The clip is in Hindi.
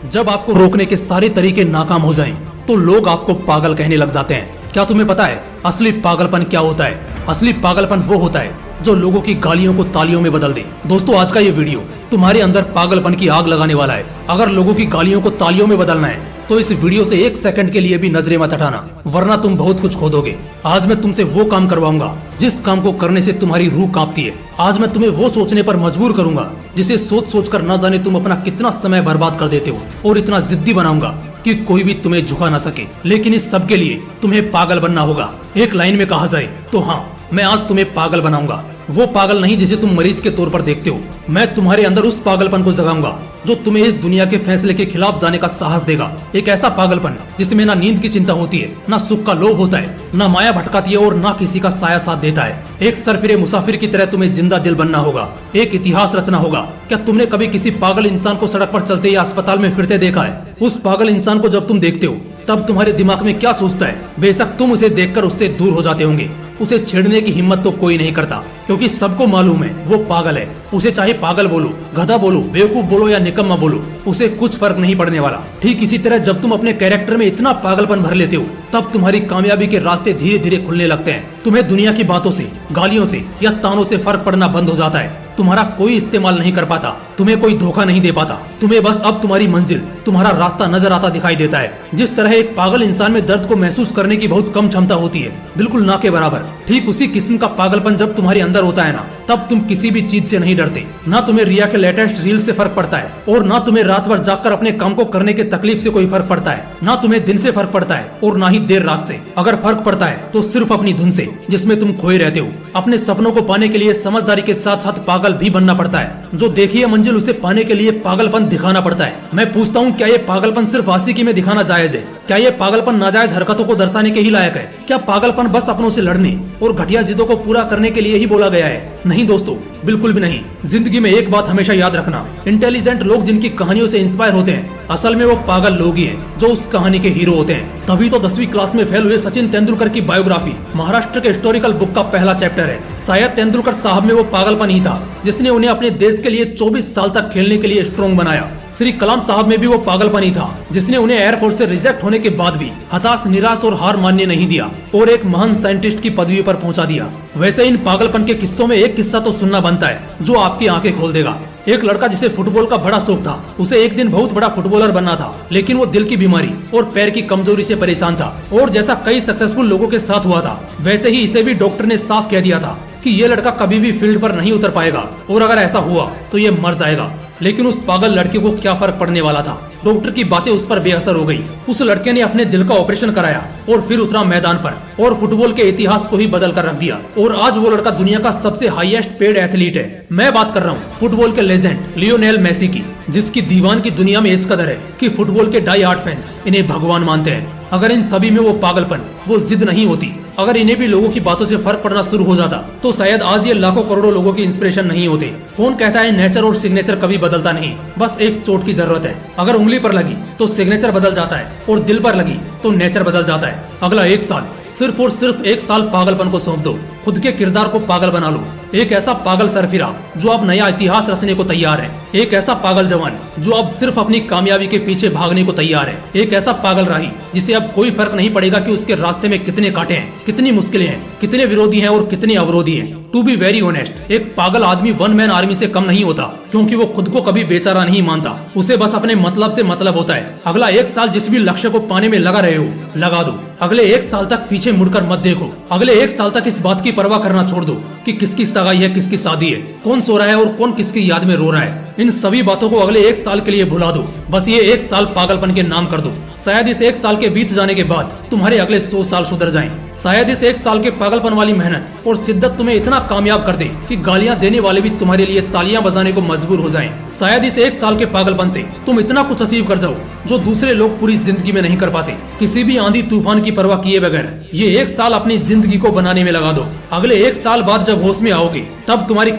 जब आपको रोकने के सारे तरीके नाकाम हो जाएं, तो लोग आपको पागल कहने लग जाते हैं। क्या तुम्हें पता है असली पागलपन क्या होता है? असली पागलपन वो होता है जो लोगों की गालियों को तालियों में बदल दे। दोस्तों, आज का ये वीडियो तुम्हारे अंदर पागलपन की आग लगाने वाला है। अगर लोगों की गालियों को तालियों में बदलना है तो इस वीडियो से एक सेकंड के लिए भी नजरें मत हटाना, वरना तुम बहुत कुछ खो दोगे। आज मैं तुमसे वो काम करवाऊंगा जिस काम को करने से तुम्हारी रूह कांपती है। आज मैं तुम्हें वो सोचने पर मजबूर करूंगा जिसे सोच सोच कर न जाने तुम अपना कितना समय बर्बाद कर देते हो, और इतना जिद्दी बनाऊंगा कि कोई भी तुम्हें झुका ना सके। लेकिन इस सब के लिए तुम्हें पागल बनना होगा। एक लाइन में कहा जाए तो हाँ, मैं आज तुम्हें पागल बनाऊंगा। वो पागल नहीं जिसे तुम मरीज के तौर पर देखते हो। मैं तुम्हारे अंदर उस पागलपन को जगाऊंगा जो तुम्हें इस दुनिया के फैसले के खिलाफ जाने का साहस देगा। एक ऐसा पागलपन जिसमें ना नींद की चिंता होती है, ना सुख का लोभ होता है, ना माया भटकाती है और ना किसी का साया साथ देता है। एक सरफिरे मुसाफिर की तरह तुम्हें जिंदा दिल बनना होगा, एक इतिहास रचना होगा। क्या तुमने कभी किसी पागल इंसान को सड़क पर चलते या अस्पताल में फिरते देखा है? उस पागल इंसान को जब तुम देखते हो तब तुम्हारे दिमाग में क्या सोचता है? बेशक तुम उसे देखकर उससे दूर हो जाते होंगे। उसे छेड़ने की हिम्मत तो कोई नहीं करता, क्योंकि सबको मालूम है वो पागल है। उसे चाहे पागल बोलो, गधा बोलो, बेवकूफ बोलो या निकम्मा बोलो, उसे कुछ फर्क नहीं पड़ने वाला। ठीक इसी तरह जब तुम अपने कैरेक्टर में इतना पागलपन भर लेते हो तब तुम्हारी कामयाबी के रास्ते धीरे धीरे खुलने लगते हैं। तुम्हें दुनिया की बातों से, गालियों से या तानों से फर्क पड़ना बंद हो जाता है। तुम्हारा कोई इस्तेमाल नहीं कर पाता, तुम्हें कोई धोखा नहीं दे पाता। तुम्हें बस अब तुम्हारी मंजिल, तुम्हारा रास्ता नजर आता दिखाई देता है। जिस तरह एक पागल इंसान में दर्द को महसूस करने की बहुत कम क्षमता होती है, बिल्कुल ना के बराबर, ठीक उसी किस्म का पागलपन जब तुम्हारे अंदर होता है ना, तब तुम किसी भी चीज से नहीं डरते। ना तुम्हें रिया के लेटेस्ट रील से फर्क पड़ता है, और ना तुम्हें रात भर जागकर अपने काम को करने के तकलीफ से कोई फर्क पड़ता है। ना तुम्हें दिन से फर्क पड़ता है और ना ही देर रात से। अगर फर्क पड़ता है तो सिर्फ अपनी धुन से, जिसमें तुम खोए रहते हो। अपने सपनों को पाने के लिए समझदारी के साथ साथ पागल भी बनना पड़ता है। जो देखी है मंजिल, उसे पाने के लिए पागलपन दिखाना पड़ता है। मैं पूछता हूँ, क्या ये पागलपन सिर्फ आशिकी में दिखाना जायज है? क्या ये पागलपन नाजायज हरकतों को दर्शाने के ही लायक है? क्या पागलपन बस अपनों से लड़ने और घटिया जिद्दों को पूरा करने के लिए ही बोला गया है? नहीं दोस्तों, बिल्कुल भी नहीं। जिंदगी में एक बात हमेशा याद रखना, इंटेलिजेंट लोग जिनकी कहानियों से इंस्पायर होते हैं, असल में वो पागल लोग ही हैं जो उस कहानी के हीरो होते हैं। तभी तो 10वीं क्लास में फेल हुए सचिन तेंदुलकर की बायोग्राफी महाराष्ट्र के हिस्टोरिकल बुक का पहला चैप्टर है। शायद तेंदुलकर साहब में वो पागलपन ही था जिसने उन्हें अपने देश के लिए 24 साल तक खेलने के लिए स्ट्रॉन्ग बनाया। श्री कलाम साहब में भी वो पागलपन ही था जिसने उन्हें एयरफोर्स से रिजेक्ट होने के बाद भी हताश, निराश और हार मानने नहीं दिया और एक महान साइंटिस्ट की पदवी पर पहुंचा दिया। वैसे इन पागलपन के किस्सों में एक किस्सा तो सुनना बनता है जो आपकी आंखें खोल देगा। एक लड़का जिसे फुटबॉल का बड़ा शौक था, उसे एक दिन बहुत बड़ा फुटबॉलर बनना था, लेकिन वो दिल की बीमारी और पैर की कमजोरी से परेशान था। और जैसा कई सक्सेसफुल लोगों के साथ हुआ था, वैसे ही इसे भी डॉक्टर ने साफ कह दिया था कि ये लड़का कभी भी फील्ड पर नहीं उतर पाएगा, और अगर ऐसा हुआ तो ये मर जाएगा। लेकिन उस पागल लड़के को क्या फर्क पड़ने वाला था? डॉक्टर की बातें उस पर बेअसर हो गई। उस लड़के ने अपने दिल का ऑपरेशन कराया और फिर उतरा मैदान पर और फुटबॉल के इतिहास को ही बदल कर रख दिया। और आज वो लड़का दुनिया का सबसे हाईएस्ट पेड एथलीट है। मैं बात कर रहा हूँ फुटबॉल के लेजेंड लियोनेल मेसी की, जिसकी दीवान की दुनिया में इस कदर है कि फुटबॉल के डाई हार्ड फैंस इन्हें भगवान मानते हैं। अगर इन सभी में वो पागलपन, वो जिद नहीं होती, अगर इन्हें भी लोगों की बातों से फर्क पड़ना शुरू हो जाता, तो शायद आज ये लाखों करोड़ों लोगों की इंस्पिरेशन नहीं होते। कौन कहता है नेचर और सिग्नेचर कभी बदलता नहीं? बस एक चोट की जरूरत है। अगर उंगली पर लगी तो सिग्नेचर बदल जाता है, और दिल पर लगी तो नेचर बदल जाता है। अगला 1 साल, सिर्फ और सिर्फ 1 साल पागलपन को सौंप दो। खुद के किरदार को पागल बना लो। एक ऐसा पागल सरफिरा जो अब नया इतिहास रचने को तैयार है। एक ऐसा पागल जवान जो अब सिर्फ अपनी कामयाबी के पीछे भागने को तैयार है। एक ऐसा पागल राही जिसे अब कोई फर्क नहीं पड़ेगा कि उसके रास्ते में कितने कांटे हैं, कितनी मुश्किलें हैं, कितने विरोधी हैं और कितने अवरोधी हैं। टू बी वेरी ऑनेस्ट, एक पागल आदमी वन मैन आर्मी से कम नहीं होता, क्योंकि वो खुद को कभी बेचारा नहीं मानता। उसे बस अपने मतलब से मतलब होता है। अगला 1 साल जिस भी लक्ष्य को पाने में लगा रहे हो, लगा दो। अगले 1 साल तक पीछे मुड़कर मत देखो। अगले 1 साल तक इस बात की परवाह करना छोड़ दो कि किसकी सगाई है, किसकी शादी है, कौन सो रहा है और कौन किसकी याद में रो रहा है। इन सभी बातों को अगले 1 साल के लिए भुला दो। बस ये 1 साल पागलपन के नाम कर दो। शायद इस 1 साल के बीत जाने के बाद तुम्हारे अगले 100 साल सुधर जाएं। शायद इस 1 साल के पागलपन वाली मेहनत और शिद्दत तुम्हें इतना कामयाब कर दे कि गालियां देने वाले भी तुम्हारे लिए तालियां बजाने को मजबूर हो जाएं। शायद इस 1 साल के पागलपन से तुम इतना कुछ अचीव कर जाओ जो दूसरे लोग पूरी जिंदगी में नहीं कर पाते। किसी भी आंधी तूफान की परवाह किए बगैर ये 1 साल अपनी जिंदगी को बनाने में लगा दो। अगले 1 साल बाद जब होश में आओगे, तब तुम्हारी